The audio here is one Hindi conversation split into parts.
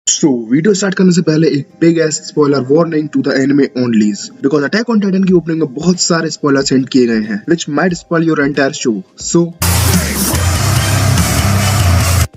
वीडियो स्टार्ट करने से पहले एक big ass spoiler warning to the anime onlies because attack on Titan की ओपनिंग में बहुत सारे स्पॉयलर्स सेंड किए गए हैं which might spoil your entire show.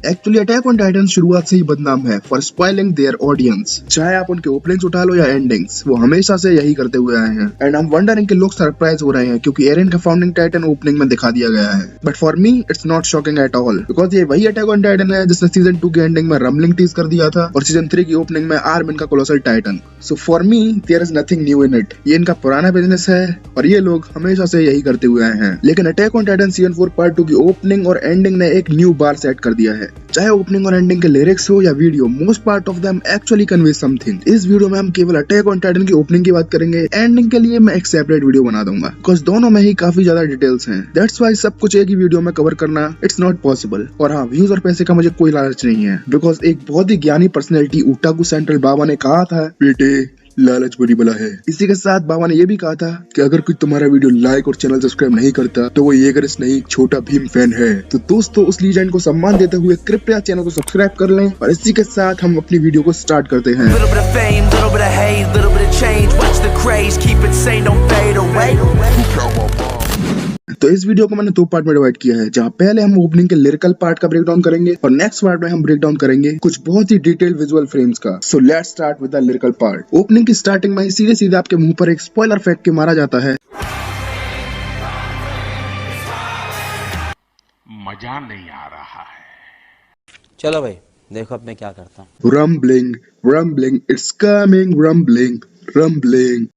Actually attack on Titan शुरुआत से ही बदनाम है फॉर स्पॉइलिंग देयर ऑडियंस। चाहे आप उनके ओपनिंग्स उठा लो या एंडिंग्स, वो हमेशा से यही करते हुए आए हैं। एंड हम वंडरिंग कि लोग सरप्राइज हो रहे हैं क्योंकि एरन का फाउंडिंग टाइटन ओपनिंग में दिखा दिया गया है। But for me it's not shocking at all because ये वही अटैक ऑन टाइटन है जिसने सीजन 2 की एंडिंग में रम्बलिंग टीज कर दिया था और सीजन 3 की ओपनिंग में आर्मिन का colossal titan. So for me there is nothing new in it. ये इनका पुराना बिजनेस है और ये लोग हमेशा से यही करते हुए आए हैं। लेकिन attack on Titan season 4 part 2 की ओपनिंग और एंडिंग ने एक न्यू बार सेट कर दिया है। चाहे ओपनिंग और एंडिंग के लिरिक्स हो या video, most part of them actually convey something. इस वीडियो में हम केवल अटैक ऑन टाइटन की ओपनिंग की बात करेंगे। एंडिंग के लिए मैं एक सेपरेट वीडियो बना दूंगा बिकॉज दोनों में ही काफी ज्यादा डिटेल्स हैं। दैट्स व्हाई सब कुछ एक ही वीडियो में कवर करना इट्स नॉट पॉसिबल। और हाँ, व्यूज और पैसे का मुझे कोई लालच नहीं है बिकॉज एक बहुत ही ज्ञानी पर्सनैलिटी ओटाकू सेंट्रल बाबा ने कहा था, बेटे लालच बुरी बला है। इसी के साथ बाबा ने ये भी कहा था कि अगर कोई तुम्हारा वीडियो लाइक और चैनल सब्सक्राइब नहीं करता तो वो येगरिस नहीं छोटा भीम फैन है। तो दोस्तों, उस लीजेंड को सम्मान देते हुए कृपया चैनल को सब्सक्राइब कर लें और इसी के साथ हम अपनी वीडियो को स्टार्ट करते हैं। तो इस वीडियो को मैंने 2 पार्ट में डिवाइड किया है, जहाँ पहले हम ओपनिंग के लिरिकल पार्ट का ब्रेकडाउन करेंगे और नेक्स्ट पार्ट में हम ब्रेकडाउन करेंगे कुछ बहुत ही डिटेल्ड विजुअल फ्रेम्स का। So let's start with the lyrical part. Opening की स्टार्टिंग में ही सीधे सीधे आपके मुंह पर एक स्पॉइलर फेंक के मारा जाता है, मजा नहीं आ रहा है। चलो भाई देखो अब मैं क्या करता हूँ। Rumbling rumbling it's coming, rumbling rumbling.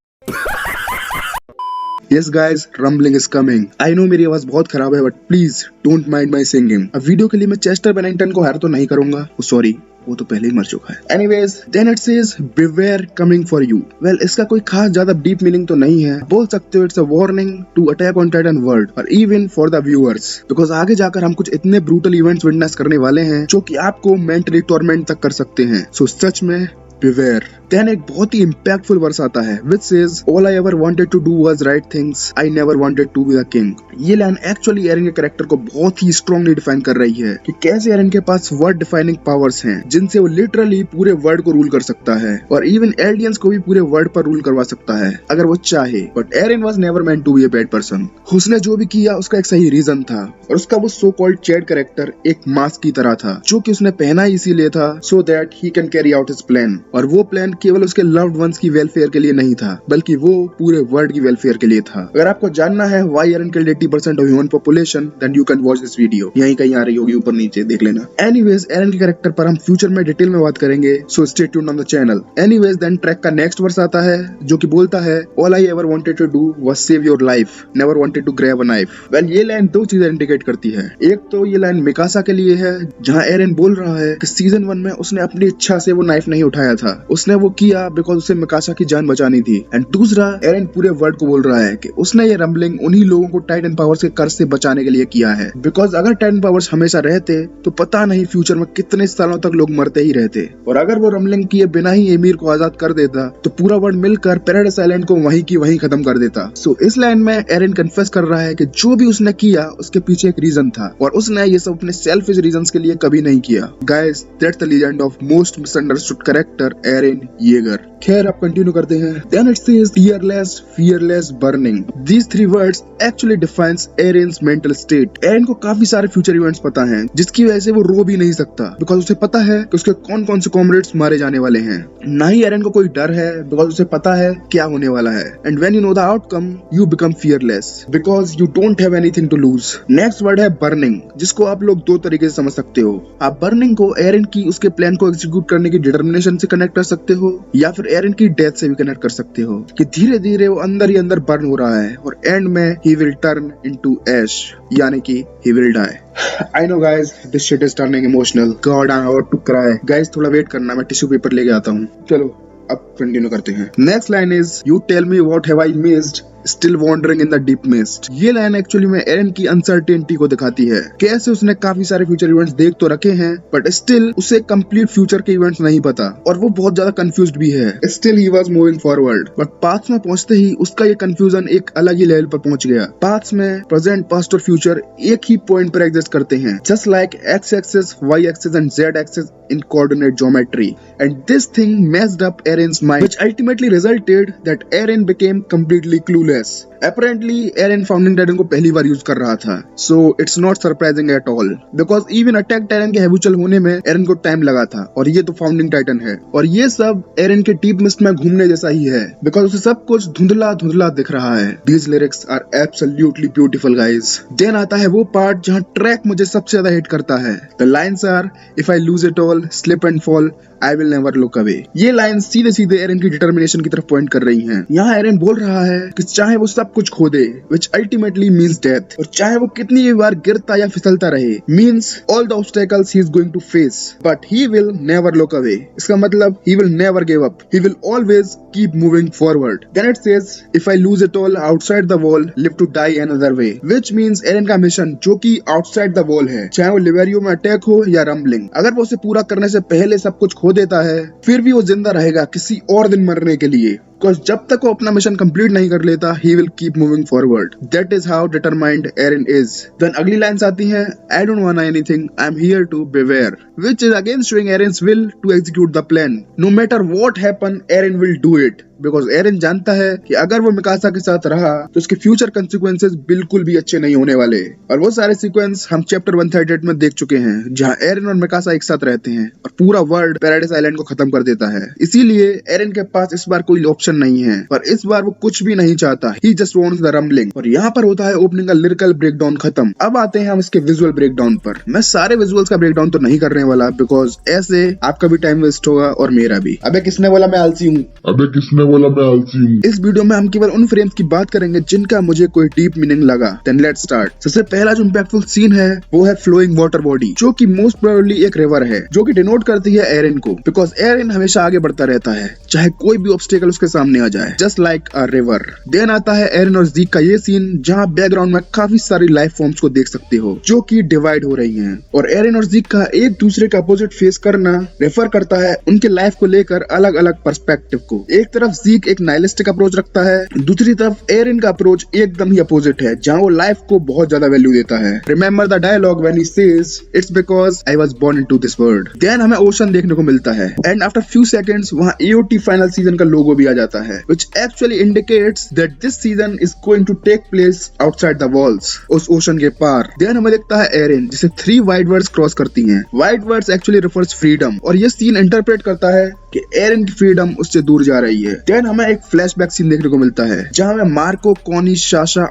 Yes guys, rumbling is coming. I know मेरी आवाज बहुत खराब है, but please don't mind my singing. अब वीडियो के लिए मैं चेस्टर बेनिंगटन को हायर तो नहीं करूंगा, सॉरी वो तो पहले ही मर चुका है। Anyways, then it says beware coming for you. Well, इसका कोई खास ज्यादा डीप मीनिंग तो नहीं है। बोल सकते हो it's a warning to attack on Titan world और even for the viewers because आगे जाकर हम कुछ इतने ब्रूटल इवेंट्स विटनेस करने वाले हैं जो कि आपको मेंटली टॉर्मेंट तक कर सकते हैं। सो सच में beware. Then एक बहुत ही इम्पैक्टफुल वर्स आता है which says all I ever wanted to do was right things. I never wanted to be the king. ये लाइन एक्चुअली एरन के कैरेक्टर को बहुत ही स्ट्रॉन्गली डिफाइन कर रही है कि कैसे एरन के पास वर्ड डिफाइनिंग पावर्स हैं जिनसे वो लिटरली पूरे वर्ल्ड को रूल कर सकता है और इवन एल्डियंस को भी पूरे वर्ल्ड पर रूल करवा सकता है अगर वो चाहे। But Eren was never meant to be a bad person. उसने जो भी किया उसका एक सही रीजन था और उसका वो सो कॉल्ड चैड कैरेक्टर एक मास्क की तरह था जो कि उसने पहना इसीलिए था so that he can carry out his plan. और वो प्लान केवल उसके लव्ड वंस की वेलफेयर के लिए नहीं था बल्कि वो पूरे वर्ल्ड की वेलफेयर के लिए था। अगर आपको जानना है why Eren killed 80% of human population then you can watch this video. यहीं कहीं आ रही होगी, ऊपर नीचे देख लेना। एनीवेज, एरन के कैरेक्टर पर हम फ्यूचर में डिटेल में बात करेंगे, so stay tuned on the channel. Anyways, then track का नेक्स्ट वर्स आता है जो कि बोलता है all I ever wanted to do was save your life, never wanted to grab a knife. Well, ये लाइन 2 चीजें इंडिकेट करती है। एक तो ये लाइन मिकासा के लिए है जहाँ एरन बोल रहा है कि सीजन 1 में उसने अपनी इच्छा से वो नाइफ नहीं उठाया था, उसने वो किया बिकॉज उसे मिकासा की जान बचानी थी। एंड दूसरा, एरन पूरे वर्ल्ड को बोल रहा है कि उसने ये रम्बलिंग उन्हीं लोगों को टाइटन पावर्स के कर्ज से बचाने के लिए किया है बिकॉज अगर टाइटन पावर्स हमेशा रहते तो पता नहीं फ्यूचर में कितने सालों तक लोग मरते ही रहते और अगर वो रम्बलिंग किए बिना ही एमिर को आजाद कर देता तो पूरा वर्ल्ड मिलकर पैराडाइस आइलैंड को वहीं की वहीं खत्म कर देता। सो इस लाइन में एरन कन्फेस कर रहा है कि जो भी उसने किया उसके पीछे एक रीजन था और उसने ये सब अपने सेल्फिश रीजंस के लिए कभी नहीं किया। Guys, that's the legend of most misunderstood character Eren Yeager. खैर, अब कंटिन्यू करते हैं। Then it says fearless burning. These 3 words actually defines Eren's mental state. एरन को काफी सारे फ्यूचर इवेंट्स पता हैं जिसकी वजह से वो रो भी नहीं सकता बिकॉज उसे पता है कि उसके कौन कौन से कॉमरेड्स मारे जाने वाले हैं। ना ही एरन को कोई डर है बिकॉज उसे पता है क्या होने वाला है। And when you know the outcome you become fearless because you don't have anything to lose. Next word है बर्निंग, जिसको आप लोग 2 तरीके से समझ सकते हो। आप बर्निंग को एरन की उसके प्लान को एग्जीक्यूट करने की डिटर्मिनेशन से कनेक्ट कर सकते हो या फिर एरन की डेथ से भी कनेक्ट कर सकते हो कि धीरे धीरे वो अंदर ही अंदर बर्न हो रहा है और एंड में he will turn into ash, यानी कि he will die. I know guys, this shit is turning emotional. God, I'm about to cry. Guys, थोड़ा वेट करना, मैं टिश्यू पेपर लेके आता हूँ। चलो अब कंटिन्यू करते हैं। Next line is you tell me what have I missed still wandering in the deep mist. ये लाइन एक्चुअली में एरन की अनसर्टेनिटी को दिखाती है, कैसे उसने काफी सारे फ्यूचर इवेंट्स देख तो रखे हैं बट स्टिल उसे कंप्लीट फ्यूचर के इवेंट्स नहीं पता और वो बहुत ज्यादा कंफ्यूज्ड भी है। Still he was moving forward but past में पहुंचते ही उसका ये कंफ्यूजन एक अलग ही लेवल पर पहुंच गया। पास्ट में प्रेजेंट, पास्ट और फ्यूचर एक ही पॉइंट पर एग्जिस्ट करते हैं, just like X axis, Y axis and Z axis in coordinate geometry, and this thing messed up Eren's mind, which ultimately resulted that Eren became completely clueless. Apparently Eren Founding Titan को पहली बार यूज कर रहा था, so it's not surprising at all because even Attack Titan के habitual होने में Eren को टाइम लगा था और ये तो Founding Titan है और ये सब Eren के डीप मिस्ट में घूमने जैसा ही है because उसे सब कुछ धुंधला धुंधला दिख रहा है। These lyrics are absolutely beautiful guys. Then आता है वो पार्ट जहाँ ट्रैक मुझे सबसे ज्यादा हिट करता है। The lines are if I lose it all, slip and fall, I will never look away. ये लाइन सीधे सीधे एरन की डिटर्मिनेशन की तरफ पॉइंट कर रही हैं। यहाँ एरन बोल रहा है कि चाहे वो सब कुछ खो दे, which ultimately means death, और चाहे वो कितनी भी बार गिरता या फिसलता रहे, means all the obstacles he is going to face, but he will never look away. इसका मतलब he will never give up. He will always keep moving forward. Then it says, if I lose it all outside the wall, live to die another way, which means एरन का मिशन जो कि outside the wall है, चाहे वो लिवेरियो में अटैक हो या रम्बलिंग, अगर वो उसे पूरा करने से पहले सब कुछ खो देता है फिर भी वो जिंदा रहेगा किसी और दिन मरने के लिए। Because जब तक वो अपना मिशन कंप्लीट नहीं कर लेता, he will keep moving forward. That is how determined Eren is. Then अगली लाइन्स आती हैं, I don't want anything, I'm here to beware, which is again showing Eren's will to execute the plan. No matter what happen, Eren will do it. Because Eren जानता है कि अगर वो मिकासा के साथ रहा तो उसके फ्यूचर कंसिक्वेंसेस बिल्कुल भी अच्छे नहीं होने वाले। और वो सारे सीक्वेंस हम चैप्टर 138 में देख चुके हैं जहां एरन और मिकासा एक साथ रहते हैं और पूरा वर्ल्ड पैराडाइज आइलैंड को खत्म कर देता है। इसीलिए एरन के पास इस बार कोई ऑप्शन नहीं है और इस बार वो कुछ भी नहीं चाहता, ही जस्ट वांट्स द रम्बलिंग। और यहाँ पर होता है ओपनिंग का लिरिकल ब्रेकडाउन खत्म। अब आते हैं हम इसके विजुअल ब्रेकडाउन पर। मैं सारे विजुअल्स का ब्रेकडाउन तो नहीं करने वाला बिकॉज ऐसे आपका भी टाइम वेस्ट होगा और मेरा भी। अबे किसने बोला मैं आलसी हूँ? इस वीडियो में हम केवल उन फ्रेम्स की बात करेंगे जिनका मुझे कोई डीप मीनिंग लगा। Then let's start. सबसे पहला जो इंपैक्टफुल सीन है वो है फ्लोइंग वाटर बॉडी, जो कि मोस्ट प्रोबेबली एक रिवर है जो कि डिनोट करती है एरन को, बिकॉज एरन हमेशा आगे बढ़ता रहता है चाहे कोई भी ऑब्स्टेकल उसके सामने आ जाए, just like a river. Then आता है एरन और ज़ीक का ये सीन जहाँ बैकग्राउंड में काफी सारी लाइफ फॉर्म्स को देख सकते हो जो कि डिवाइड हो रही हैं और एरन और ज़ीक का एक दूसरे का अपोजिट फेस करना रेफर करता है उनके लाइफ को लेकर अलग अलग पर्सपेक्टिव को। एक तरफ ज़ीक एक नाइलिस्टिक अप्रोच रखता है, दूसरी तरफ एरन का अप्रोच एकदम ही अपोजिट है जहाँ वो लाइफ को बहुत ज्यादा वैल्यू देता है। Remember the dialogue when he says it's because I was born into this world. Then हमें ओशन देखने को मिलता है एंड आफ्टर फ्यू सेकंड्स वहाँ AOT फाइनल सीजन का लोगो भी आ जाता है which actually indicates that this season is going to take place outside the walls, उस ओशन के पार। देन हमें दिखता है एरन जिसे 3 वाइड वर्ड्स क्रॉस करती हैं। Wide words actually refers freedom और ये सीन इंटरप्रेट करता है कि एरन की फ्रीडम उससे दूर जा रही है। देन हमें एक फ्लैशबैक सीन देखने को मिलता है जहां हमें मार्को, कॉनी, साशा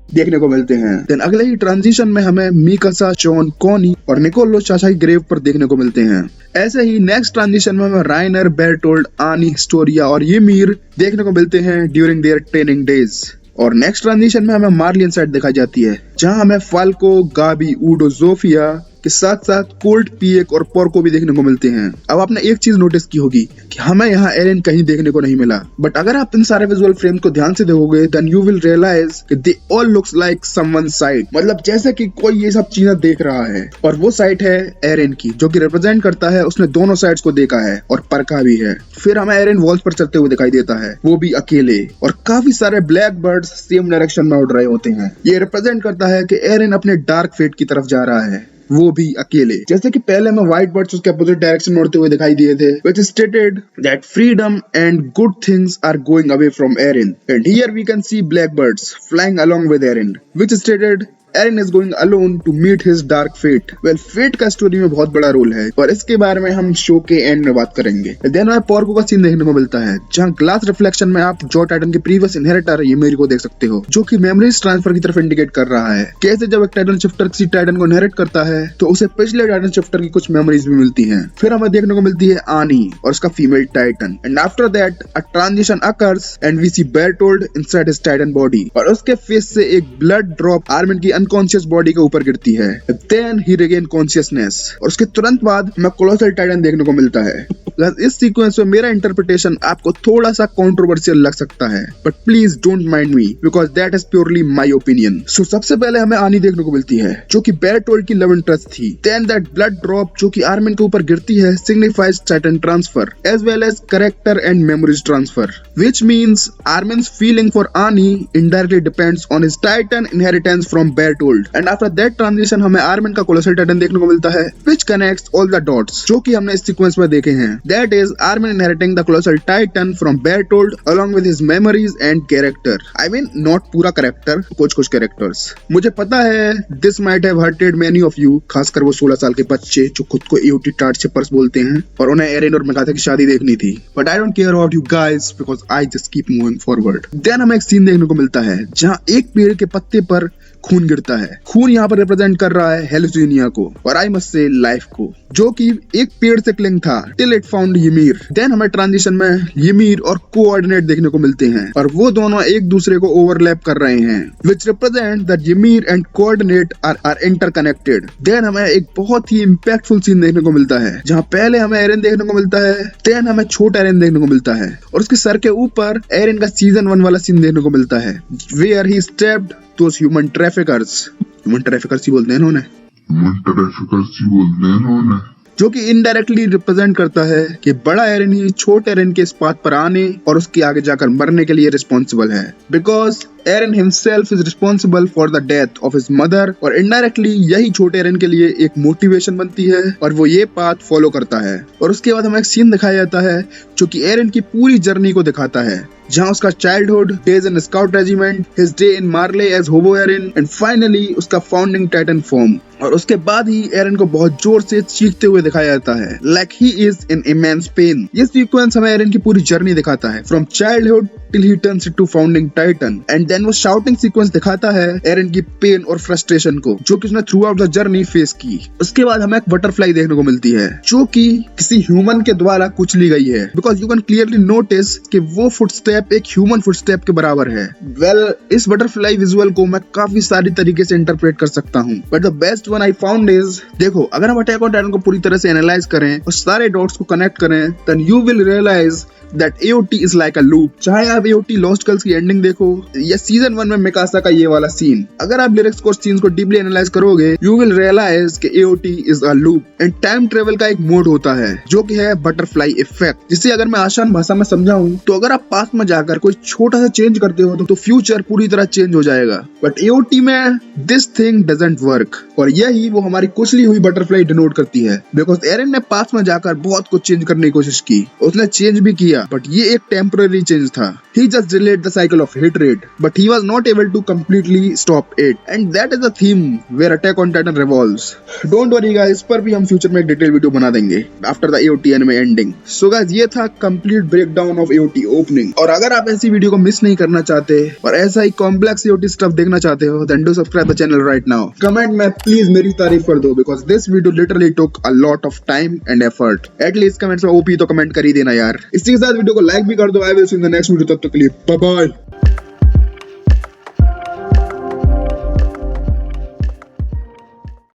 देखने को मिलते हैं। देन अगले ही ट्रांजिशन में हमें मिकासा, जॉन, कॉनी और निकोलो साशा की ग्रेव पर देखने को मिलते हैं। ऐसे ही नेक्स्ट ट्रांजिशन में हमें राइनर, बेरटोल्ड, आनी, हिस्टोरिया और यूमिर देखने को मिलते हैं ड्यूरिंग देयर ट्रेनिंग डेज। और नेक्स्ट ट्रांजिशन में हमें मार्लियन साइड दिखाई जाती है जहां हमें फाल्को, गाबी, ऊडो, जोफिया के साथ साथ कोल्ट, पिएक और पोर्को भी देखने को मिलते हैं। अब आपने एक चीज नोटिस की होगी कि हमें यहाँ एरन कहीं देखने को नहीं मिला, बट अगर आप इन सारे विजुअल फ्रेम्स को ध्यान से देखोगे देन यू विल रियलाइज कि they all looks like someone side, मतलब जैसे कि कोई ये सब चीजें देख रहा है और वो साइड है एरन की जो कि रिप्रेजेंट करता है उसने दोनों साइड्स को देखा है और परखा भी है। फिर हमें एरन वॉल्स पर चलते हुए दिखाई देता है, वो भी अकेले, और काफी सारे ब्लैक बर्ड्स सेम डायरेक्शन में उड़ रहे होते हैं। ये रिप्रेजेंट करता है कि एरन अपने डार्क फेट की तरफ जा रहा है, वो भी अकेले। जैसे कि पहले में व्हाइट बर्ड्स उसके अपोजिट डायरेक्शन में उड़ते हुए दिखाई दिए थे, which stated that freedom and good things are going away from Eren, and here we can see black birds flying along with Eren, which stated Eren is going alone to meet his dark fate. Well, fate का स्टोरी में बहुत बड़ा रोल है और इसके बारे में हम शो के एंड में बात करेंगे। देन हमें पोर्को का सीन देखने को मिलता है जहाँ ग्लास रिफ्लेक्शन में आप जो टाइटन के प्रीवियस इनहेरिटर यूमिर को देख सकते हो जो कि मेमोरीज ट्रांसफर की तरफ इंडिकेट कर रहा है। कैसे जब एक टाइटन शिफ्टर किसी टाइटन को इनहेरिट करता है तो उसे पिछले टाइटन शिफ्टर की कुछ मेमोरीज भी मिलती हैं। फिर हमें देखने को मिलती है आनी और उसका female Titan and after that a transition occurs and we see Bertholdt inside his Titan body और उसके फेस से एक ब्लड ड्रॉप आर्मिन की अनकॉन्शियस बॉडी के ऊपर गिरती है। देन ही रिगेन कॉन्शियसनेस और उसके तुरंत बाद हमें कोलोसल टाइटन देखने को मिलता है इस सीक्वेंस में मेरा इंटरप्रिटेशन आपको थोड़ा सा कंट्रोवर्शियल लग सकता है, but please don't mind me because that is purely my opinion. So सबसे पहले हमें आनी देखने को मिलती है जो कि बेरटोल्ड की लव इंटरेस्ट थी। देन दैट ब्लड ड्रॉप जो कि आर्मिन के ऊपर गिरती है signifies titan transfer as well as character and memories transfer, which means Armin's feeling for Annie indirectly depends on his Titan inheritance from Bertold. And after that transition हमें Armin का Colossal Titan देखने को मिलता है, which connects all the dots जो कि हमने इस सीक्वेंस में देखे हैं। That is Armin inheriting the Colossal Titan from Bertold along with his memories and character. I mean not पूरा character, कुछ characters। मुझे पता है this might have hurted many of you, खासकर वो 16 साल के बच्चे जो खुद को AOT टार्ट शिपर्स बोलते हैं और उन्हें एरेन और मेगाथा की शादी देखनी थी। But I don't care about you guys because I just keep moving forward. Then हमें एक सीन देखने को मिलता है जहाँ एक पेड़ के पत्ते पर खून गिरता है। खून यहाँ पर रिप्रेजेंट कर रहा है हेलुसिनिया को और आई मस्ट से लाइफ को, जो कि एक पेड़ से क्लिंग था till it found ymir। Then हमें ट्रांजिशन में ymir और कोऑर्डिनेट देखने को मिलते हैं और वो दोनों एक दूसरे को ओवरलैप कर रहे हैं which represent that ymir and coordinate are interconnected. Then हमें एक बहुत ही इम्पैक्टफुल सीन देखने को मिलता है जहाँ पहले हमें एरेन देखने को मिलता है, देन हमें छोटा एरेन देखने को मिलता है और उसके सर के ऊपर एरेन का सीजन 1 वाला सीन देखने को मिलता है where he stepped those human traffickers ही बोलते हैं इन्होंने, जो कि इनडायरेक्टली रिप्रेजेंट करता है कि बड़ा एरेन ही छोटे एरेन के इस पाथ पर आने और उसके आगे जाकर मरने के लिए रिस्पॉन्सिबल है, because एरेन himself is responsible for the death of his mother और इनडायरेक्टली यही छोटे एरेन के लिए एक मोटिवेशन बनती है और वो ये पाथ फॉलो करता है। और उसके बाद हमें एक सीन दिखाया जाता है जो कि एरेन की पूरी जर्नी को दिखाता है, जहाँ उसका childhood days in scout regiment, his day in Marley as hobo Eren and finally उसका फाउंडिंग टाइटन फॉर्म। और उसके बाद ही एरेन को बहुत जोर से चीखते हुए दिखाया जाता है like he is in immense pain. ये सीक्वेंस हमें एरेन की पूरी जर्नी दिखाता है from childhood till he turns into founding titan and then वो शाउटिंग सीक्वेंस दिखाता है एरेन की पेन और फ्रस्ट्रेशन को जो कि उसने through out the journey face की। उसके बाद हमें एक बटरफ्लाई देखने को मिलती है जो कि किसी ह्यूमन के द्वारा कुचली गई है because you can clearly notice कि वो फुटस्टेप एक ह्यूमन फुटस्टेप के बराबर है। वेल इस बटरफ्लाई विजुअल को मैं काफी सारी तरीके से इंटरप्रेट कर सकता हूँ but the best one I found is, देखो अगर हम अटैक ऑन टाइटन को पूरी तरह से एनालाइज करें और सारे डॉट्स को कनेक्ट करें then you will realize that AOT is like a loop। चाहे आप AOT Lost Girls की एंडिंग देखो या सीजन 1 में मिकासा का ये वाला सीन, अगर आप लिरिक्स को सीन्स को डीपली एनालाइज करोगे यू विल रियलाइज कि AOT is a loop and time travel का एक मोड होता है जो कि है बटरफ्लाई इफेक्ट, जिसे अगर मैं आसान भाषा में समझाऊं तो अगर आप पास्ट में जाकर कोई छोटा सा चेंज करते हो तो फ्यूचर पूरी तरह चेंज हो जाएगा, बट AOT में दिस थिंग डजंट वर्क और यही वो हमारी कुचली हुई बटरफ्लाई डिनोट करती है बिकॉज एरेन ने पास्ट में जाकर बहुत कुछ चेंज करने की कोशिश की, उसने चेंज भी किया बट ये एक टेम्पररी चेंज था। He just delayed the cycle of hatred, but he was not able to completely stop it, and that is the theme where Attack on Titan revolves. Don't worry guys, इस पर भी हम फ्यूचर में एक डिटेल वीडियो बना देंगे after the AOT anime ending. So guys, ये था complete breakdown of AOT opening. और अगर आप ऐसी वीडियो को मिस नहीं करना चाहते और ऐसा ही कॉम्प्लेक्स AOT स्टफ देखना चाहते हो, then do subscribe the channel right now. Comment में प्लीज मेरी तारीफ कर दो because this video literally took a lot of time and effort. At least comments में OP तो कमेंट कर ही देना यार। इसी के साथ वीडियो को लाइक भी कर दो। I will see you in the next video. तब तक के लिए बाय बाय।